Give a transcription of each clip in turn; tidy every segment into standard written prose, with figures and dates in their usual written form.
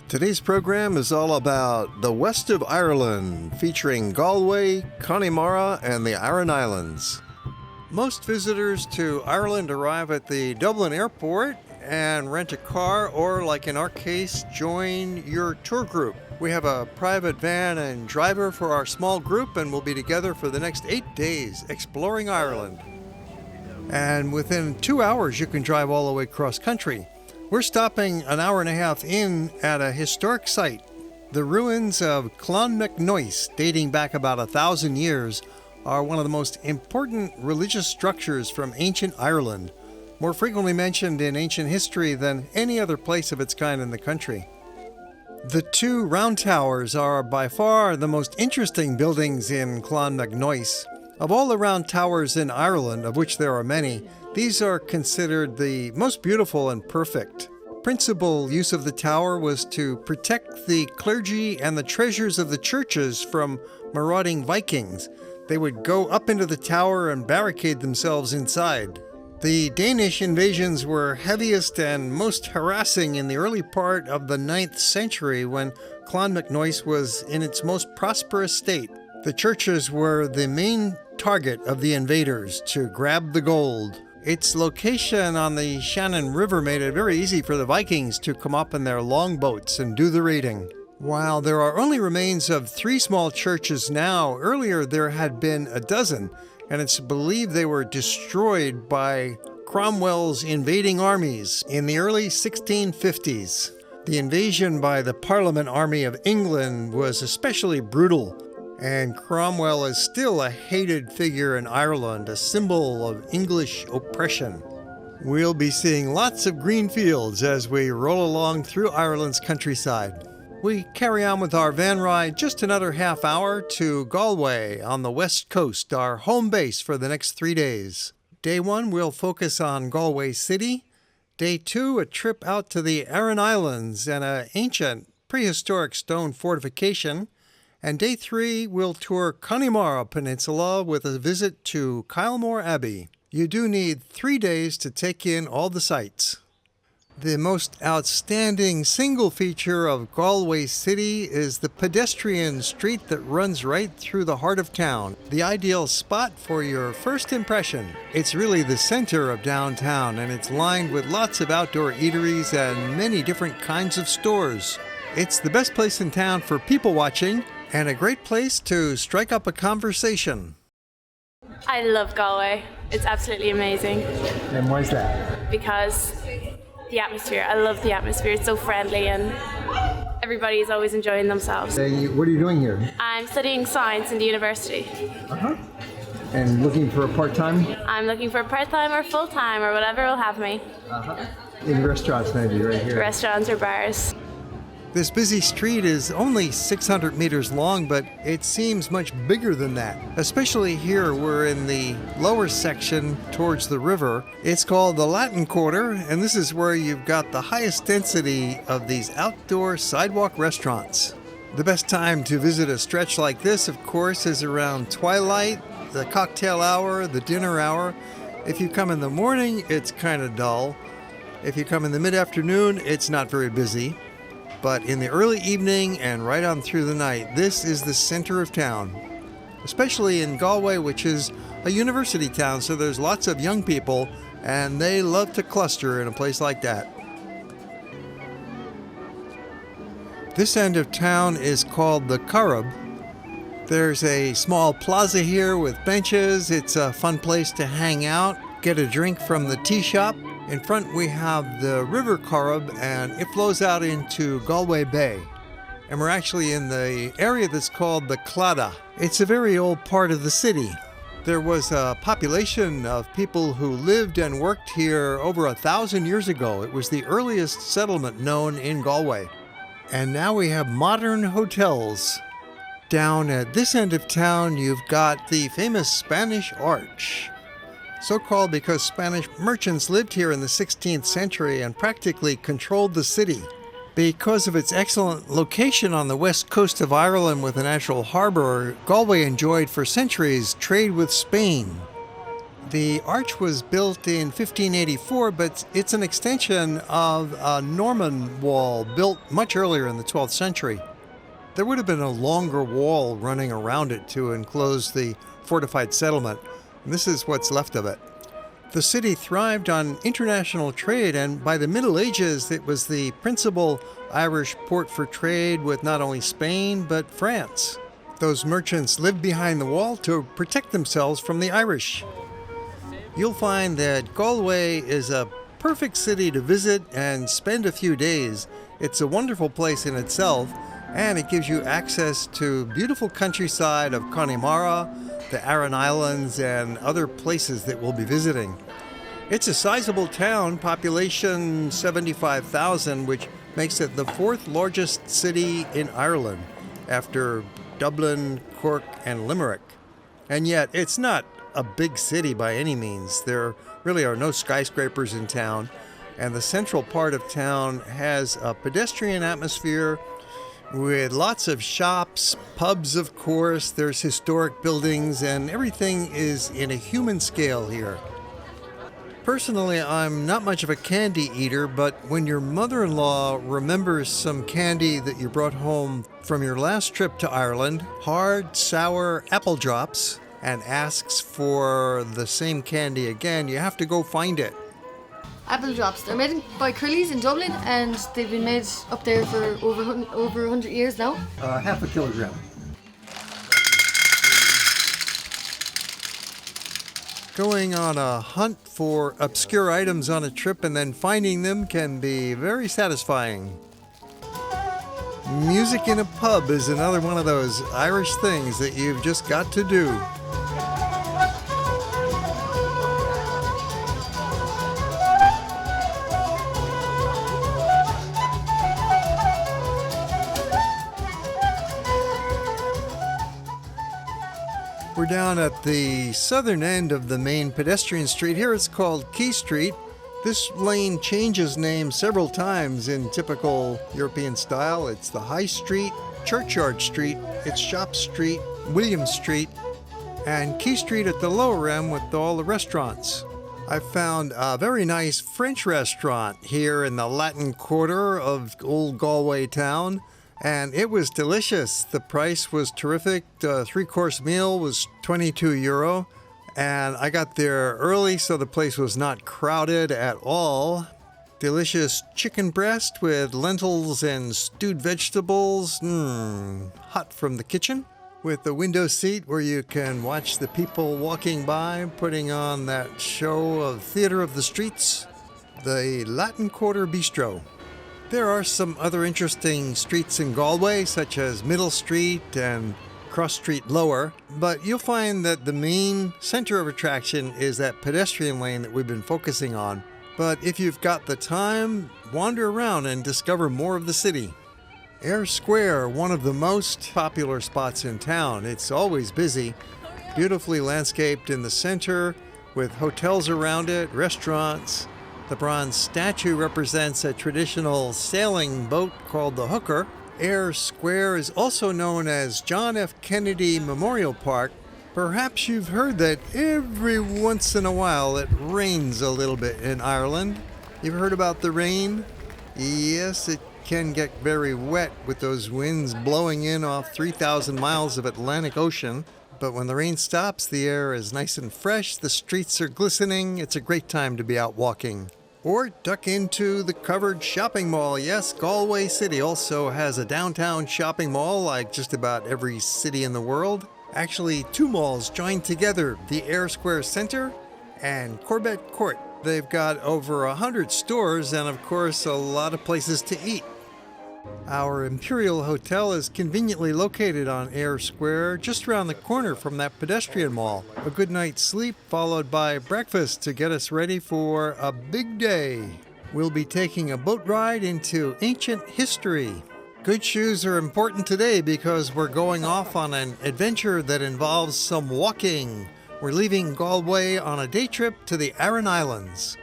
Today's program is all about the west of Ireland, featuring Galway, Connemara, and the Aran Islands. Most visitors to Ireland arrive at the Dublin airport and rent a car, or like in our case, join your tour group. We have a private van and driver for our small group, and we'll be together for the next 8 days exploring Ireland. And within 2 hours, you can drive all the way cross country. We're stopping an hour and a half in at a historic site. The ruins of Clonmacnoise, dating back about 1,000 years, are one of the most important religious structures from ancient Ireland, more frequently mentioned in ancient history than any other place of its kind in the country. The two round towers are by far the most interesting buildings in Clonmacnoise. Of all the round towers in Ireland, of which there are many, these are considered the most beautiful and perfect. Principal use of the tower was to protect the clergy and the treasures of the churches from marauding Vikings. They would go up into the tower and barricade themselves inside. The Danish invasions were heaviest and most harassing in the early part of the 9th century, when Clonmacnoise was in its most prosperous state. The churches were the main target of the invaders to grab the gold. Its location on the Shannon River made it very easy for the Vikings to come up in their longboats and do the raiding. While there are only remains of 3 small churches now, earlier there had been a dozen, and it's believed they were destroyed by Cromwell's invading armies in the early 1650s. The invasion by the Parliament Army of England was especially brutal, and Cromwell is still a hated figure in Ireland, a symbol of English oppression. We'll be seeing lots of green fields as we roll along through Ireland's countryside. We carry on with our van ride just another half hour to Galway on the west coast, our home base for the next 3 days. Day 1, we'll focus on Galway City. Day 2, a trip out to the Aran Islands and an ancient prehistoric stone fortification. And Day 3, we'll tour Connemara Peninsula with a visit to Kylemore Abbey. You do need 3 days to take in all the sights. The most outstanding single feature of Galway City is the pedestrian street that runs right through the heart of town, the ideal spot for your first impression. It's really the center of downtown, and it's lined with lots of outdoor eateries and many different kinds of stores. It's the best place in town for people watching, and a great place to strike up a conversation. I love Galway. It's absolutely amazing. And why is that? Because the atmosphere. I love the atmosphere. It's so friendly and everybody's always enjoying themselves. What are you doing here? I'm studying science in the university. And looking for a part-time? I'm looking for part-time or full-time or whatever will have me. In restaurants maybe, right here. Restaurants or bars. This busy street is only 600 meters long, but it seems much bigger than that. Especially here, we're in the lower section towards the river. It's called the Latin Quarter, and this is where you've got the highest density of these outdoor sidewalk restaurants. The best time to visit a stretch like this, of course, is around twilight, the cocktail hour, the dinner hour. If you come in the morning, it's kind of dull. If you come in the mid-afternoon, it's not very busy. But in the early evening and right on through the night, this is the center of town. Especially in Galway, which is a university town, so there's lots of young people, and they love to cluster in a place like that. This end of town is called the Corrib. There's a small plaza here with benches. It's a fun place to hang out, get a drink from the tea shop. In front we have the River Corrib, and it flows out into Galway Bay. And we're actually in the area that's called the Claddagh. It's a very old part of the city. There was a population of people who lived and worked here over 1,000 years ago. It was the earliest settlement known in Galway. And now we have modern hotels. Down at this end of town, you've got the famous Spanish Arch. So called because Spanish merchants lived here in the 16th century and practically controlled the city. Because of its excellent location on the west coast of Ireland with a natural harbor, Galway enjoyed for centuries trade with Spain. The arch was built in 1584, but it's an extension of a Norman wall built much earlier in the 12th century. There would have been a longer wall running around it to enclose the fortified settlement, and this is what's left of it. The city thrived on international trade, and by the Middle Ages, it was the principal Irish port for trade with not only Spain, but France. Those merchants lived behind the wall to protect themselves from the Irish. You'll find that Galway is a perfect city to visit and spend a few days. It's a wonderful place in itself, and it gives you access to beautiful countryside of Connemara, the Aran Islands, and other places that we'll be visiting. It's a sizable town, population 75,000, which makes it the fourth largest city in Ireland, after Dublin, Cork, and Limerick. And yet, it's not a big city by any means. There really are no skyscrapers in town, and the central part of town has a pedestrian atmosphere with lots of shops, pubs, of course. There's historic buildings, and everything is in a human scale here. Personally, I'm not much of a candy eater, but when your mother-in-law remembers some candy that you brought home from your last trip to Ireland, hard, sour apple drops, and asks for the same candy again, you have to go find it. Apple drops. They're made by Curly's in Dublin, and they've been made up there for over 100 years now. Half a kilogram. Going on a hunt for obscure items on a trip and then finding them can be very satisfying. Music in a pub is another one of those Irish things that you've just got to do. We're down at the southern end of the main pedestrian street. Here it's called Quay Street. This lane changes names several times in typical European style. It's the High Street, Churchyard Street, it's Shop Street, William Street, and Quay Street at the lower end with all the restaurants. I found a very nice French restaurant here in the Latin Quarter of Old Galway town, and it was delicious. The price was terrific. The three-course meal was €22, and I got there early, so the place was not crowded at all. Delicious chicken breast with lentils and stewed vegetables, hot from the kitchen, with a window seat where you can watch the people walking by, putting on that show of Theatre of the Streets, the Latin Quarter Bistro. There are some other interesting streets in Galway, such as Middle Street and Cross Street Lower, but you'll find that the main center of attraction is that pedestrian lane that we've been focusing on. But if you've got the time, wander around and discover more of the city. Eyre Square, one of the most popular spots in town. It's always busy, beautifully landscaped in the center, with hotels around it, restaurants. The bronze statue represents a traditional sailing boat called the Hooker. Eyre Square is also known as John F. Kennedy Memorial Park. Perhaps you've heard that every once in a while it rains a little bit in Ireland. You've heard about the rain? Yes, it can get very wet with those winds blowing in off 3,000 miles of Atlantic Ocean. But when the rain stops, the air is nice and fresh, the streets are glistening, it's a great time to be out walking. Or duck into the covered shopping mall. Yes, Galway City also has a downtown shopping mall like just about every city in the world. Actually, two malls joined together, the Eyre Square Center and Corbett Court. They've got over 100 stores and, of course, a lot of places to eat. Our Imperial Hotel is conveniently located on Eyre Square, just around the corner from that pedestrian mall. A good night's sleep followed by breakfast to get us ready for a big day. We'll be taking a boat ride into ancient history. Good shoes are important today because we're going off on an adventure that involves some walking. We're leaving Galway on a day trip to the Aran Islands.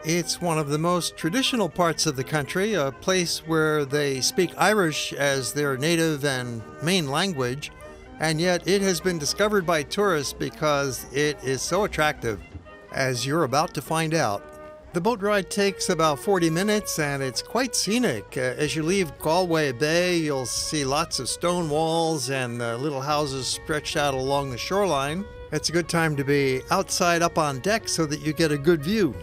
It's one of the most traditional parts of the country, a place where they speak Irish as their native and main language, and yet it has been discovered by tourists because it is so attractive. as you're about to find out. The boat ride takes about 40 minutes and it's quite scenic. As you leave Galway Bay, you'll see lots of stone walls and little houses stretched out along the shoreline. It's a good time to be outside up on deck so that you get a good view.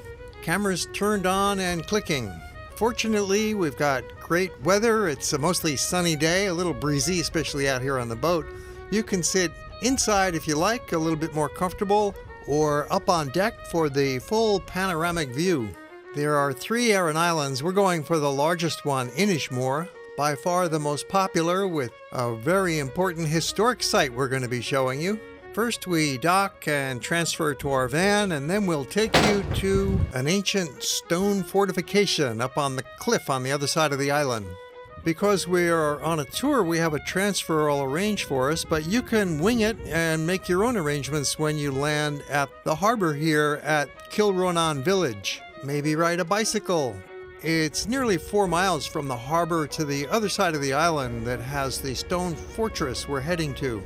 Cameras turned on and clicking. Fortunately, we've got great weather. It's a mostly sunny day, a little breezy, especially out here on the boat. You can sit inside if you like, a little bit more comfortable, or up on deck for the full panoramic view. There are 3 Aran Islands. We're going for the largest one, Inishmore, by far the most popular, with a very important historic site we're going to be showing you. First, we dock and transfer to our van, and then we'll take you to an ancient stone fortification up on the cliff on the other side of the island. Because we are on a tour, we have a transfer all arranged for us, but you can wing it and make your own arrangements when you land at the harbor here at Kilronan Village. Maybe ride a bicycle. It's nearly 4 miles from the harbor to the other side of the island that has the stone fortress we're heading to.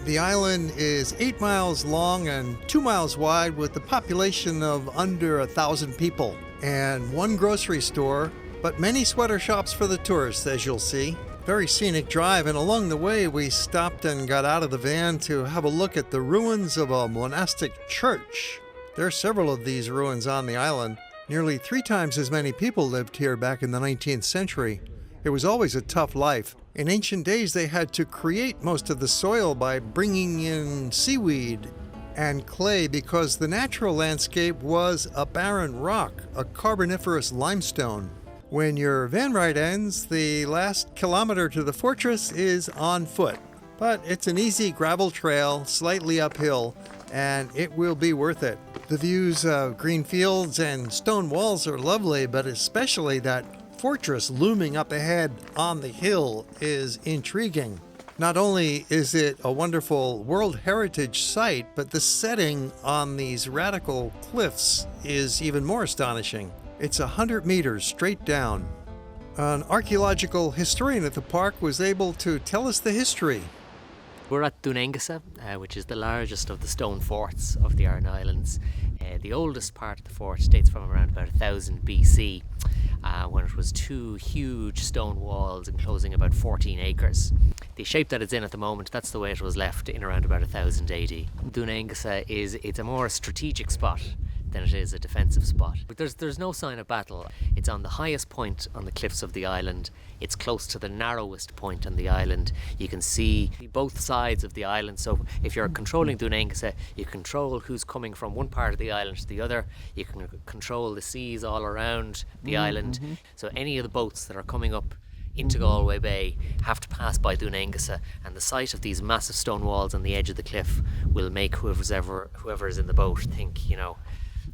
The island is 8 miles long and 2 miles wide, with a population of under 1,000 people, and 1 grocery store, but many sweater shops for the tourists, as you'll see. Very scenic drive, and along the way we stopped and got out of the van to have a look at the ruins of a monastic church. There are several of these ruins on the island. Nearly 3 times as many people lived here back in the 19th century. It was always a tough life. In ancient days, they had to create most of the soil by bringing in seaweed and clay because the natural landscape was a barren rock, a carboniferous limestone. When your van ride ends, the last kilometer to the fortress is on foot. But it's an easy gravel trail, slightly uphill, and it will be worth it. The views of green fields and stone walls are lovely, but especially that fortress looming up ahead on the hill is intriguing. Not only is it a wonderful World Heritage Site, but the setting on these radical cliffs is even more astonishing. It's 100 meters straight down. An archaeological historian at the park was able to tell us the history. We're at Dunengasa, which is the largest of the stone forts of the Aran Islands. The oldest part of the fort dates from around about 1000 BC, when it was 2 huge stone walls enclosing about 14 acres. The shape that it's in at the moment, that's the way it was left in around about 1000 AD. Dunengasa it's a more strategic spot than it is a defensive spot. But there's no sign of battle. It's on the highest point on the cliffs of the island. It's close to the narrowest point on the island. You can see both sides of the island. So if you're controlling Dunengasa, you control who's coming from one part of the island to the other. You can control the seas all around the island. So any of the boats that are coming up into Galway Bay have to pass by Dunengasa, and the sight of these massive stone walls on the edge of the cliff will make whoever is in the boat think,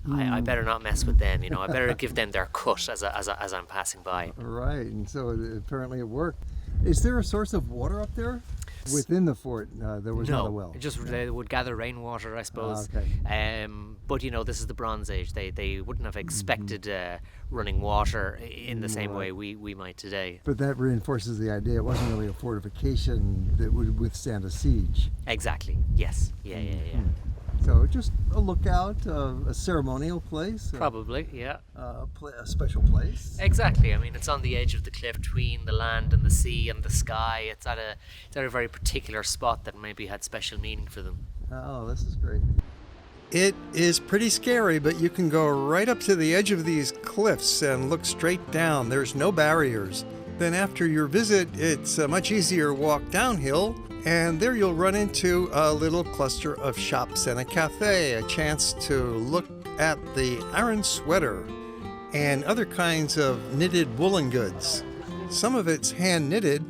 I better not mess with them, I better give them their cut as I'm passing by. Right, and so apparently it worked. Is there a source of water up there? Within the fort, there was not a well? They would gather rainwater, I suppose. Okay. But this is the Bronze Age. They wouldn't have expected running water in the same way we might today. But that reinforces the idea it wasn't really a fortification that would withstand a siege. Exactly, yes. Yeah. So just a lookout, a ceremonial place. Probably, yeah. A special place. Exactly. I mean, it's on the edge of the cliff between the land and the sea and the sky. It's at a very particular spot that maybe had special meaning for them. Oh, this is great. It is pretty scary, but you can go right up to the edge of these cliffs and look straight down. There's no barriers. Then after your visit, it's a much easier walk downhill. And there you'll run into a little cluster of shops and a cafe, a chance to look at the Aran sweater and other kinds of knitted woolen goods. Some of it's hand knitted,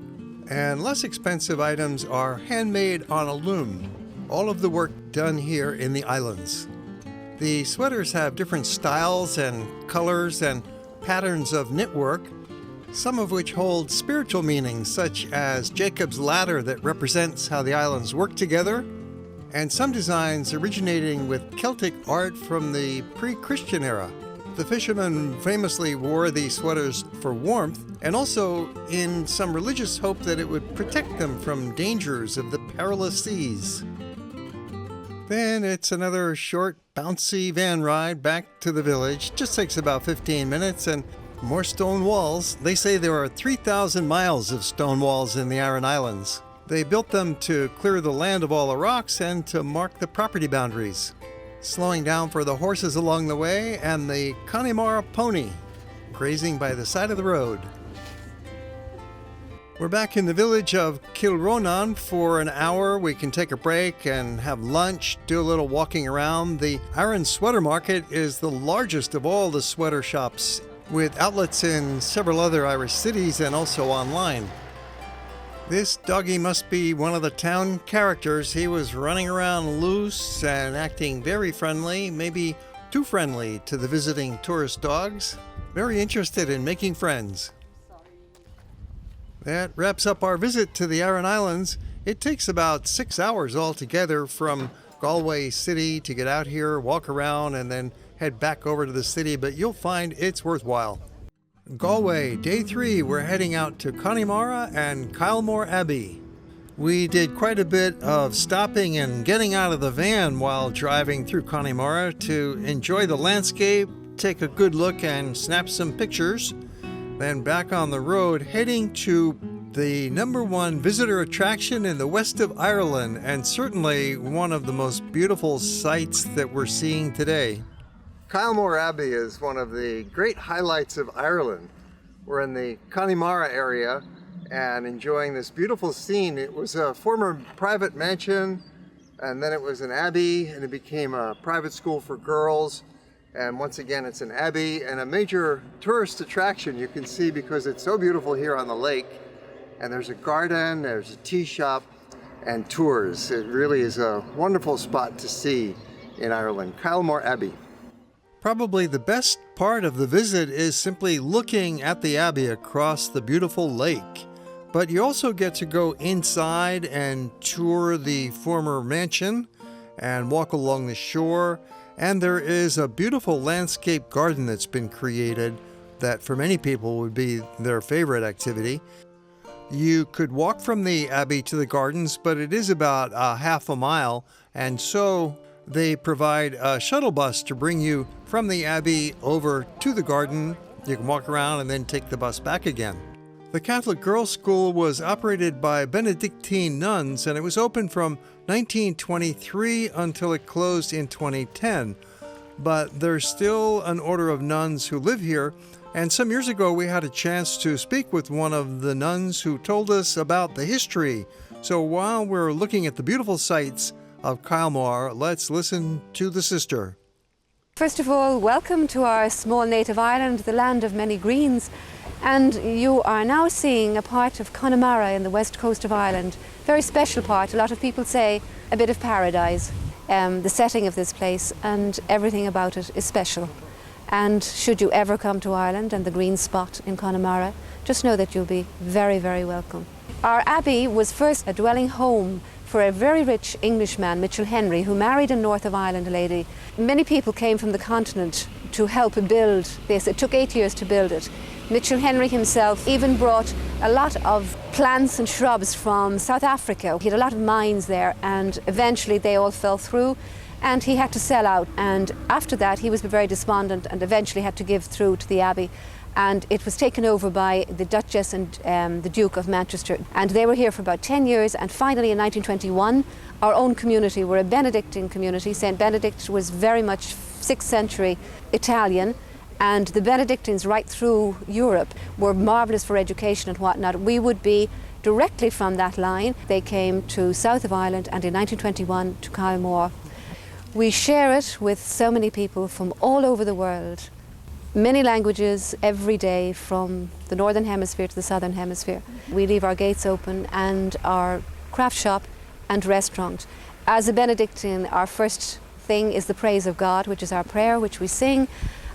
and less expensive items are handmade on a loom. All of the work done here in the islands. The sweaters have different styles and colors and patterns of knitwork, some of which hold spiritual meanings, such as Jacob's ladder that represents how the islands work together, and some designs originating with Celtic art from the pre-Christian era. The fishermen famously wore these sweaters for warmth, and also in some religious hope that it would protect them from dangers of the perilous seas. Then it's another short, bouncy van ride back to the village. Just takes about 15 minutes and more stone walls. They say there are 3,000 miles of stone walls in the Aran Islands. They built them to clear the land of all the rocks and to mark the property boundaries. Slowing down for the horses along the way and the Connemara pony grazing by the side of the road. We're back in the village of Kilronan for an hour. We can take a break and have lunch, do a little walking around. The Aran Sweater Market is the largest of all the sweater shops, with outlets in several other Irish cities and also online. This doggy must be one of the town characters. He was running around loose and acting very friendly, maybe too friendly to the visiting tourist dogs. Very interested in making friends. That wraps up our visit to the Aran Islands. It takes about 6 hours altogether from Galway city to get out here, walk around, and then head back over to the city, but you'll find it's worthwhile. Galway, day 3, we're heading out to Connemara and Kylemore Abbey. We did quite a bit of stopping and getting out of the van while driving through Connemara to enjoy the landscape, take a good look and snap some pictures. Then back on the road, heading to the #1 visitor attraction in the west of Ireland, and certainly one of the most beautiful sights that we're seeing today. Kylemore Abbey is one of the great highlights of Ireland. We're in the Connemara area and enjoying this beautiful scene. It was a former private mansion, and then it was an abbey, and it became a private school for girls. And once again, it's an abbey and a major tourist attraction, you can see, because it's so beautiful here on the lake. And there's a garden, there's a tea shop, and tours. It really is a wonderful spot to see in Ireland, Kylemore Abbey. Probably the best part of the visit is simply looking at the abbey across the beautiful lake. But you also get to go inside and tour the former mansion and walk along the shore. And there is a beautiful landscape garden that's been created that for many people would be their favorite activity. You could walk from the abbey to the gardens, but it is about half a mile, and so they provide a shuttle bus to bring you from the abbey over to the garden. You can walk around and then take the bus back again. The Catholic Girls' School was operated by Benedictine nuns, and it was open from 1923 until it closed in 2010. But there's still an order of nuns who live here, and some years ago we had a chance to speak with one of the nuns who told us about the history. So while we're looking at the beautiful sights of Kylemore, let's listen to the sister. First of all, welcome to our small native island, the land of many greens. And you are now seeing a part of Connemara in the west coast of Ireland. Very special part. A lot of people say a bit of paradise. The setting of this place and everything about it is special. And should you ever come to Ireland and the green spot in Connemara, just know that you'll be very, very welcome. Our abbey was first a dwelling home for a very rich Englishman, Mitchell Henry, who married in north of Ireland a lady. Many people came from the continent to help build this. It took 8 years to build it. Mitchell Henry himself even brought a lot of plants and shrubs from South Africa. He had a lot of mines there, and eventually they all fell through and he had to sell out. And after that he was very despondent and eventually had to give through to the abbey. And it was taken over by the Duchess and the Duke of Manchester. And they were here for about 10 years. And finally in 1921, our own community, we're a Benedictine community. St. Benedict was very much 6th century Italian. And the Benedictines right through Europe were marvellous for education and whatnot. We would be directly from that line. They came to south of Ireland and in 1921 to Kylemore. We share it with so many people from all over the world. Many languages every day from the northern hemisphere to the southern hemisphere. We leave our gates open and our craft shop and restaurant. As a Benedictine, our first thing is the praise of God, which is our prayer, which we sing.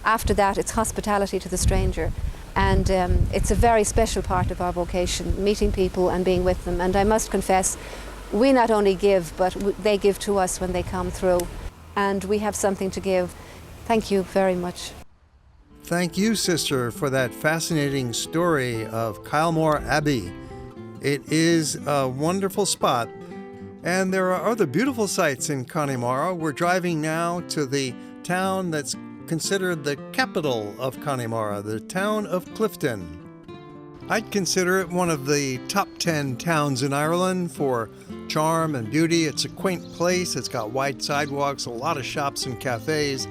After that, it's hospitality to the stranger. And it's a very special part of our vocation, meeting people and being with them. And I must confess, we not only give, but they give to us when they come through. And we have something to give. Thank you very much. Thank you, sister, for that fascinating story of Kylemore Abbey. It is a wonderful spot. And there are other beautiful sights in Connemara. We're driving now to the town that's considered the capital of Connemara, the town of Clifden. I'd consider it one of the top 10 towns in Ireland for charm and beauty. It's a quaint place. It's got wide sidewalks, a lot of shops and cafes.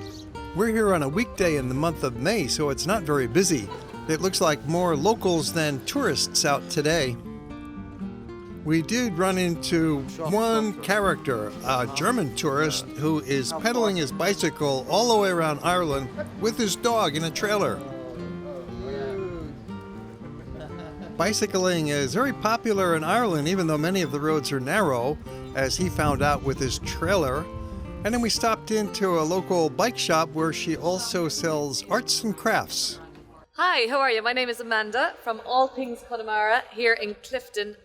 We're here on a weekday in the month of May, so it's not very busy. It looks like more locals than tourists out today. We did run into one character, a German tourist who is pedaling his bicycle all the way around Ireland with his dog in a trailer. Bicycling is very popular in Ireland, even though many of the roads are narrow, as he found out with his trailer. And then we stopped into a local bike shop where she also sells arts and crafts. Hi, how are you? My name is Amanda from All Things Connemara here in Clifden.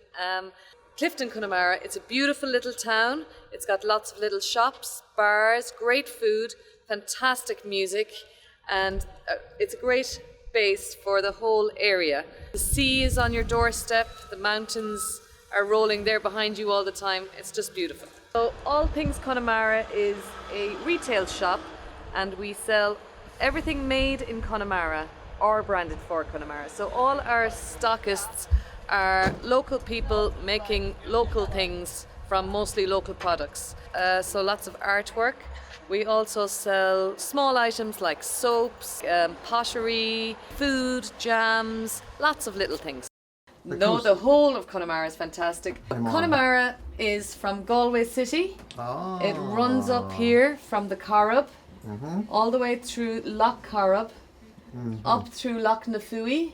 Clifden, Connemara. It's a beautiful little town. It's got lots of little shops, bars, great food, fantastic music, and it's a great base for the whole area. The sea is on your doorstep, the mountains are rolling there behind you all the time. It's just beautiful. So All Things Connemara is a retail shop, and we sell everything made in Connemara or branded for Connemara. So all our stockists are local people making local things from mostly local products. So lots of artwork. We also sell small items like soaps, pottery, food, jams, lots of little things. No, the whole of Connemara is fantastic. Connemara is from Galway City. Oh. It runs up here from the Corrib, all the way through Loch Corrib, up through Loch Nafui,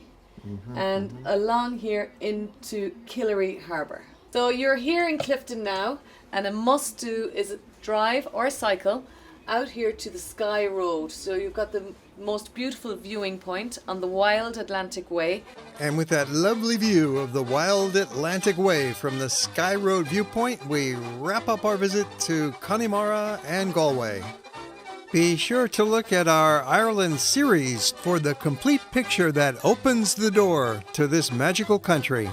and along here into Killary Harbour. So you're here in Clifden now, and a must do is drive or cycle out here to the Sky Road. So you've got the most beautiful viewing point on the Wild Atlantic Way. And with that lovely view of the Wild Atlantic Way from the Sky Road viewpoint, we wrap up our visit to Connemara and Galway. Be sure to look at our Ireland series for the complete picture that opens the door to this magical country.